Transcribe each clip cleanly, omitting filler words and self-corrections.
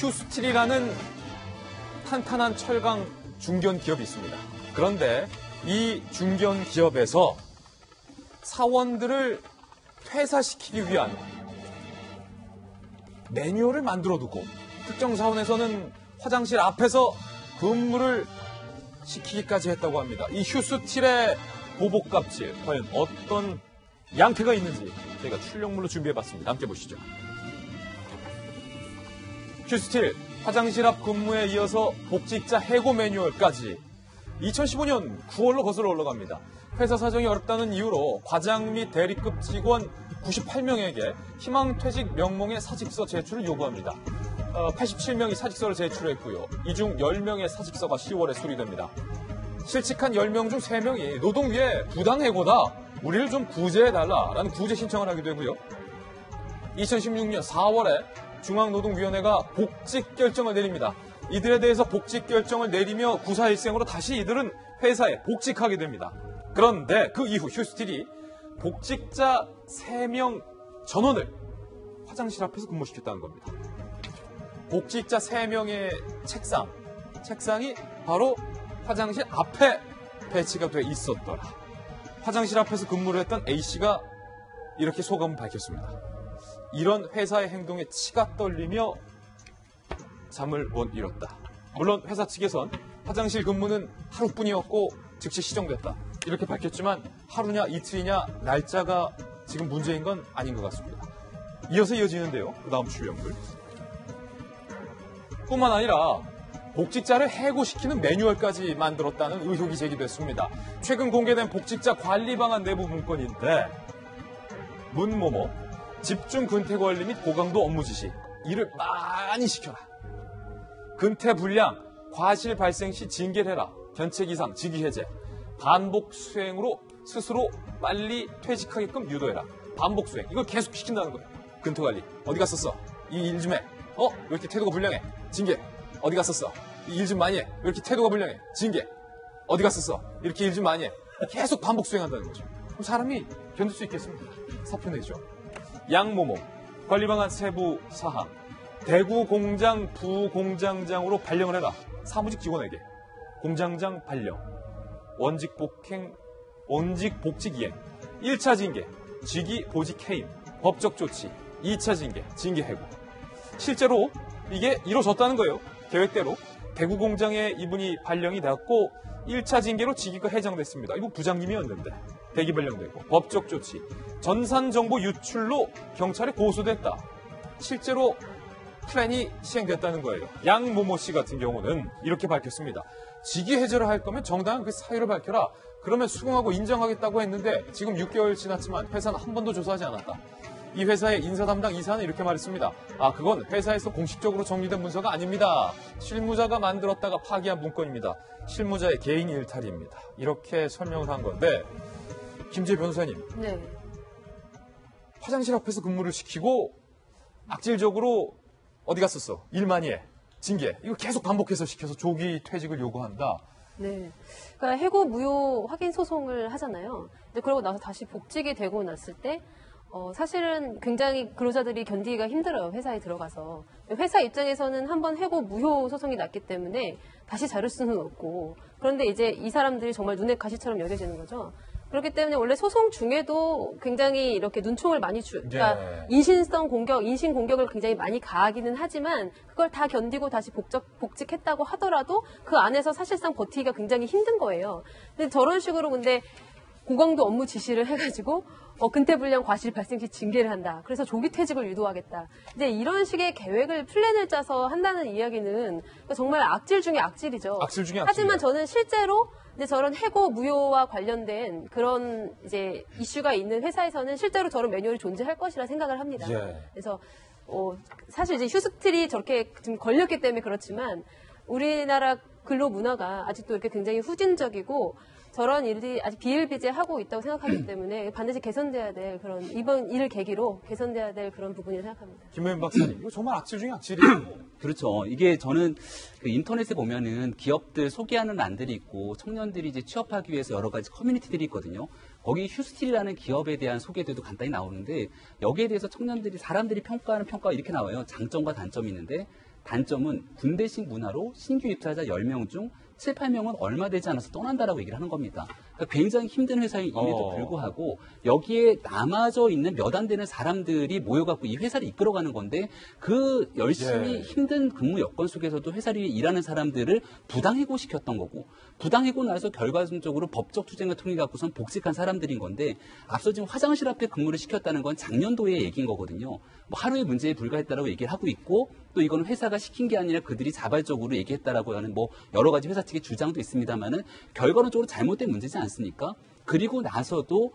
휴스틸이라는 탄탄한 철강 중견 기업이 있습니다. 그런데 이 중견 기업에서 사원들을 퇴사시키기 위한 매뉴얼을 만들어두고 특정 사원에서는 화장실 앞에서 근무를 시키기까지 했다고 합니다. 이 휴스틸의 보복갑질, 과연 어떤 양태가 있는지 저희가 출력물로 준비해봤습니다. 함께 보시죠. 휴스틸 화장실 앞 근무에 이어서 복직자 해고 매뉴얼까지 2015년 9월로 거슬러 올라갑니다. 회사 사정이 어렵다는 이유로 과장 및 대리급 직원 98명에게 희망퇴직 명목의 사직서 제출을 요구합니다. 87명이 사직서를 제출했고요. 이 중 10명의 사직서가 10월에 수리됩니다. 실직한 10명 중 3명이 노동위에 부당해고다, 우리를 좀 구제해달라라는 구제 신청을 하기도 하고요. 2016년 4월에 중앙노동위원회가 복직 결정을 내립니다. 이들에 대해서 복직 결정을 내리며 구사일생으로 다시 이들은 회사에 복직하게 됩니다. 그런데 그 이후 휴스틸이 복직자 3명 전원을 화장실 앞에서 근무시켰다는 겁니다. 복직자 3명의 책상이 바로 화장실 앞에 배치가 돼 있었더라. 화장실 앞에서 근무를 했던 A씨가 이렇게 소감을 밝혔습니다. 이런 회사의 행동에 치가 떨리며 잠을 못 이뤘다. 물론 회사 측에선 화장실 근무는 하루뿐이었고 즉시 시정됐다, 이렇게 밝혔지만 하루냐 이틀이냐 날짜가 지금 문제인 건 아닌 것 같습니다. 이어서 이어지는데요. 그 다음 출연물. 뿐만 아니라 복직자를 해고시키는 매뉴얼까지 만들었다는 의혹이 제기됐습니다. 최근 공개된 복직자 관리 방안 내부 문건인데 문모모 집중 근태 관리 및 고강도 업무 지시, 일을 많이 시켜라. 근태 불량, 과실 발생 시 징계를 해라. 견책 이상, 직위 해제. 반복 수행으로 스스로 빨리 퇴직하게끔 유도해라. 반복 수행. 이걸 계속 시킨다는 거예요. 근태 관리. 어디 갔었어? 이 일 좀 해. 왜 이렇게 태도가 불량해? 징계. 어디 갔었어? 이 일 좀 많이 해. 왜 이렇게 태도가 불량해? 징계. 어디 갔었어? 이렇게 일 좀 많이 해. 계속 반복 수행한다는 거죠. 그럼 사람이 견딜 수 있겠습니까? 사표 내죠. 양모모 관리방안 세부 사항. 대구 공장 부공장장으로 발령을 해라. 사무직 직원에게. 공장장 발령. 원직 복직 이행. 1차 징계. 직위 보직 해임. 법적 조치. 2차 징계. 징계 해고. 실제로 이게 이루어졌다는 거예요. 계획대로. 대구 공장에 이분이 발령이 났고 1차 징계로 직위가 해정됐습니다. 이거 부장님이었는데 대기 발령되고 법적 조치. 전산 정보 유출로 경찰에 고소됐다. 실제로 플랜이 시행됐다는 거예요. 양모모 씨 같은 경우는 이렇게 밝혔습니다. 직위 해제를 할 거면 정당한 그 사유를 밝혀라. 그러면 수긍하고 인정하겠다고 했는데 지금 6개월 지났지만 회사는 한 번도 조사하지 않았다. 이 회사의 인사 담당 이사는 이렇게 말했습니다. 그건 회사에서 공식적으로 정리된 문서가 아닙니다. 실무자가 만들었다가 파기한 문건입니다. 실무자의 개인 일탈입니다. 이렇게 설명을 한 건데, 김지혜 변호사님. 네. 화장실 앞에서 근무를 시키고 악질적으로 어디 갔었어? 일 많이 해. 징계. 이거 계속 반복해서 시켜서 조기 퇴직을 요구한다. 네. 그러니까 해고 무효 확인 소송을 하잖아요. 근데 그러고 나서 다시 복직이 되고 났을 때 사실은 굉장히 근로자들이 견디기가 힘들어요. 회사에 들어가서. 회사 입장에서는 한번 해고 무효 소송이 났기 때문에 다시 자를 수는 없고, 그런데 이제 이 사람들이 정말 눈의 가시처럼 여겨지는 거죠. 그렇기 때문에 원래 소송 중에도 굉장히 이렇게 눈총을 많이 그러니까 인신 공격을 굉장히 많이 가하기는 하지만 그걸 다 견디고 다시 복직했다고 하더라도 그 안에서 사실상 버티기가 굉장히 힘든 거예요. 근데 저런 식으로 근데 고강도 업무 지시를 해가지고 근태불량 과실 발생 시 징계를 한다. 그래서 조기 퇴직을 유도하겠다. 이제 이런 식의 계획을 플랜을 짜서 한다는 이야기는 정말 악질 중에 악질이죠. 악질 중에 악질. 하지만 저는 실제로 이제 저런 해고 무효와 관련된 그런 이제 이슈가 있는 회사에서는 실제로 저런 매뉴얼이 존재할 것이라 생각을 합니다. 예. 그래서 사실 이제 휴스틸이 저렇게 좀 걸렸기 때문에 그렇지만 우리나라 근로 문화가 아직도 이렇게 굉장히 후진적이고 저런 일들이 아직 비일비재하고 있다고 생각하기 때문에 반드시 개선돼야 될 그런 이번 일을 계기로 개선돼야 될 그런 부분이라고 생각합니다. 김호연 박사님, 이거 정말 악질 중에 악질이에요. 그렇죠. 이게 저는 그 인터넷에 보면은 기업들 소개하는 란들이 있고 청년들이 이제 취업하기 위해서 여러 가지 커뮤니티들이 있거든요. 거기 휴스틸이라는 기업에 대한 소개들도 간단히 나오는데 여기에 대해서 사람들이 평가하는 평가가 이렇게 나와요. 장점과 단점이 있는데 단점은 군대식 문화로 신규 입사자 10명 중 7, 8명은 얼마 되지 않아서 떠난다라고 얘기를 하는 겁니다. 그러니까 굉장히 힘든 회사임에도 불구하고 여기에 남아져 있는 몇 안 되는 사람들이 모여갖고 이 회사를 이끌어가는 건데 그 열심히 힘든 근무 여건 속에서도 회사를 일하는 사람들을 부당해고시켰던 거고 부당해고 나서 결과적으로 법적 투쟁을 통해 갖고선 복직한 사람들인 건데 앞서 지금 화장실 앞에 근무를 시켰다는 건 작년도의 얘기인 거거든요. 뭐 하루의 문제에 불과했다라고 얘기를 하고 있고 또 이거는 회사가 시킨 게 아니라 그들이 자발적으로 얘기했다라고 하는 뭐 여러 가지 회사 측의 주장도 있습니다만은 결과론적으로 잘못된 문제지 않습니까? 그리고 나서도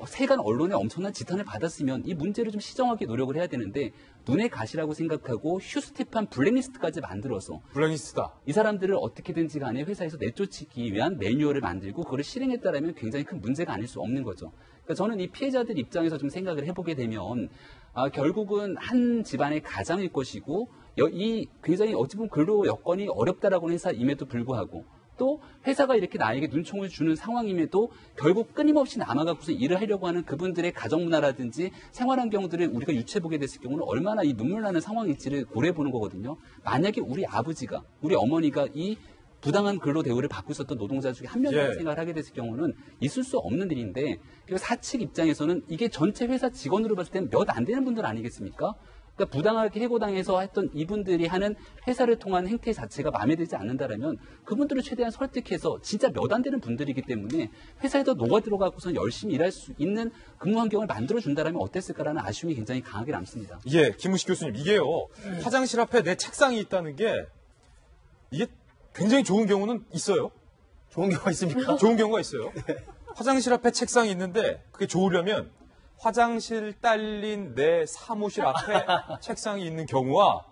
세간 언론의 엄청난 지탄을 받았으면 이 문제를 좀 시정하게 노력을 해야 되는데 눈에 가시라고 생각하고 휴스텝한 블랙리스트까지 만들어서 블랙리스트다. 이 사람들을 어떻게든지 간에 회사에서 내쫓기 위한 매뉴얼을 만들고 그걸 실행했다라면 굉장히 큰 문제가 아닐 수 없는 거죠. 그러니까 저는 이 피해자들 입장에서 좀 생각을 해보게 되면 결국은 한 집안의 가장일 것이고 이 굉장히 어찌 보면 근로 여건이 어렵다라고 하는 회사임에도 불구하고 또 회사가 이렇게 나에게 눈총을 주는 상황임에도 결국 끊임없이 남아갖고서 일을 하려고 하는 그분들의 가정문화라든지 생활환경들을 우리가 유추해보게 됐을 경우는 얼마나 이 눈물 나는 상황일지를 고려해보는 거거든요. 만약에 우리 아버지가 우리 어머니가 이 부당한 근로 대우를 받고 있었던 노동자 중에 한 명이라고 생각을 하게 됐을 경우는 있을 수 없는 일인데 그리고 사측 입장에서는 이게 전체 회사 직원으로 봤을 때는 몇 안 되는 분들 아니겠습니까? 그러니까 부당하게 해고당해서 했던 이분들이 하는 회사를 통한 행태 자체가 마음에 들지 않는다라면 그분들을 최대한 설득해서 진짜 몇 안 되는 분들이기 때문에 회사에 더 녹아 들어가고서 열심히 일할 수 있는 근무 환경을 만들어준다라면 어땠을까라는 아쉬움이 굉장히 강하게 남습니다. 예, 김우식 교수님, 이게요. 화장실 앞에 내 책상이 있다는 게 이게 굉장히 좋은 경우는 있어요. 좋은 경우가 있습니까? 좋은 경우가 있어요. 화장실 앞에 책상이 있는데 그게 좋으려면 화장실 딸린 내 사무실 앞에 책상이 있는 경우와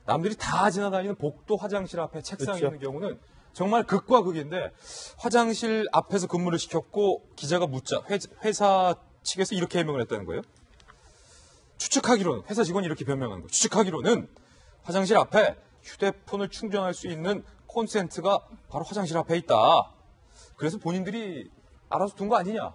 남들이 다 지나다니는 복도 화장실 앞에 책상이 그렇죠. 있는 경우는 정말 극과 극인데 화장실 앞에서 근무를 시켰고 기자가 묻자 회사 측에서 이렇게 해명을 했다는 거예요. 추측하기로는 회사 직원이 이렇게 변명한 거예요. 추측하기로는 화장실 앞에 휴대폰을 충전할 수 있는 콘센트가 바로 화장실 앞에 있다. 그래서 본인들이 알아서 둔 거 아니냐.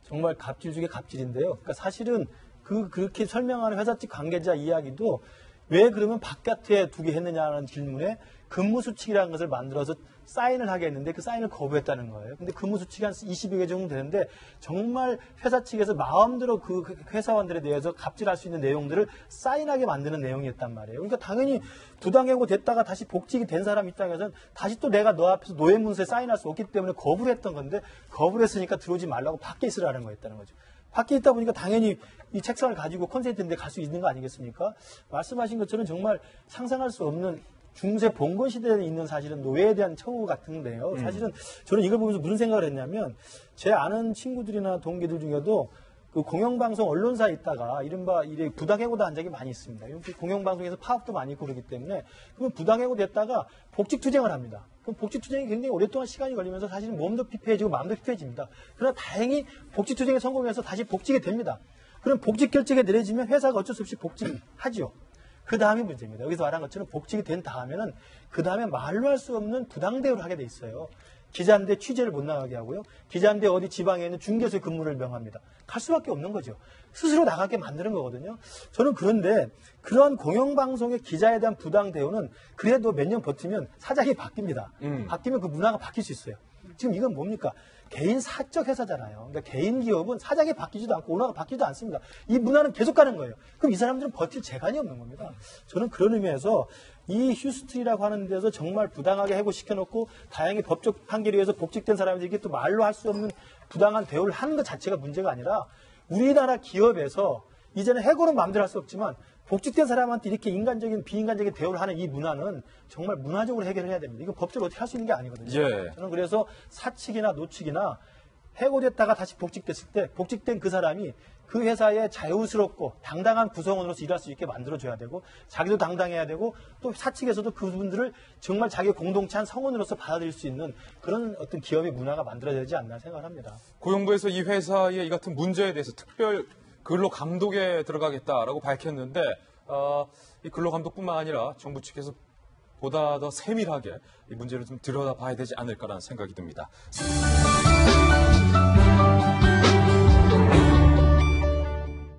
정말 갑질 중에 갑질인데요. 그러니까 사실은 그렇게 설명하는 회사 측 관계자 이야기도 왜 그러면 바깥에 두게 했느냐는 질문에 근무 수칙이라는 것을 만들어서 사인을 하게 했는데 그 사인을 거부했다는 거예요. 근데 근무 수칙이 한 20여 개 정도 되는데 정말 회사 측에서 마음대로 그 회사원들에 대해서 갑질할 수 있는 내용들을 사인하게 만드는 내용이었단 말이에요. 그러니까 당연히 부당해고 됐다가 다시 복직이 된 사람 입장에서는 다시 또 내가 너 앞에서 노예 문서에 사인할 수 없기 때문에 거부를 했던 건데 거부를 했으니까 들어오지 말라고 밖에 있으라는 거였다는 거죠. 밖에 있다 보니까 당연히 이 책상을 가지고 콘센트인데 갈 수 있는 거 아니겠습니까? 말씀하신 것처럼 정말 상상할 수 없는 중세 봉건 시대에 있는 사실은 노예에 대한 처우 같은데요. 사실은 저는 이걸 보면서 무슨 생각을 했냐면 제 아는 친구들이나 동기들 중에도 그 공영방송 언론사에 있다가 이른바 이래 부당해고도 한 적이 많이 있습니다. 공영방송에서 파업도 많이 있고 그러기 때문에 그러면 부당해고 됐다가 복직투쟁을 합니다. 그럼 복직투쟁이 굉장히 오랫동안 시간이 걸리면서 사실은 몸도 피폐해지고 마음도 피폐해집니다. 그러나 다행히 복직투쟁에 성공해서 다시 복직이 됩니다. 그럼 복직 결정이 내려지면 회사가 어쩔 수 없이 복직하죠. 그 다음이 문제입니다. 여기서 말한 것처럼 복직이 된 다음에는 그 다음에 말로 할 수 없는 부당대우를 하게 돼 있어요. 기자인데 취재를 못 나가게 하고요. 기자인데 어디 지방에 있는 중개소에 근무를 명합니다. 갈 수밖에 없는 거죠. 스스로 나가게 만드는 거거든요. 저는 그런데 그러한 공영방송의 기자에 대한 부당대우는 그래도 몇 년 버티면 사장이 바뀝니다. 바뀌면 그 문화가 바뀔 수 있어요. 지금 이건 뭡니까? 개인 사적 회사잖아요. 그러니까 개인 기업은 사장이 바뀌지도 않고 오너가 바뀌지도 않습니다. 이 문화는 계속 가는 거예요. 그럼 이 사람들은 버틸 재간이 없는 겁니다. 저는 그런 의미에서 이 휴스트리라고 하는 데서 정말 부당하게 해고시켜놓고 다행히 법적 판결에 의해서 복직된 사람들에게 또 말로 할 수 없는 부당한 대우를 하는 것 자체가 문제가 아니라 우리나라 기업에서 이제는 해고는 마음대로 할 수 없지만 복직된 사람한테 이렇게 인간적인 비인간적인 대우를 하는 이 문화는 정말 문화적으로 해결을 해야 됩니다. 이거 법적으로 어떻게 할 수 있는 게 아니거든요. 예. 저는 그래서 사측이나 노측이나 해고됐다가 다시 복직됐을 때 복직된 그 사람이 그 회사에 자유스럽고 당당한 구성원으로서 일할 수 있게 만들어줘야 되고 자기도 당당해야 되고 또 사측에서도 그분들을 정말 자기 공동체 한 성원으로서 받아들일 수 있는 그런 어떤 기업의 문화가 만들어야 되지 않나 생각을 합니다. 고용부에서 이 회사의 이 같은 문제에 대해서 특별 근로 감독에 들어가겠다라고 밝혔는데 이 근로 감독뿐만 아니라 정부 측에서 보다 더 세밀하게 이 문제를 좀 들여다봐야 되지 않을까라는 생각이 듭니다.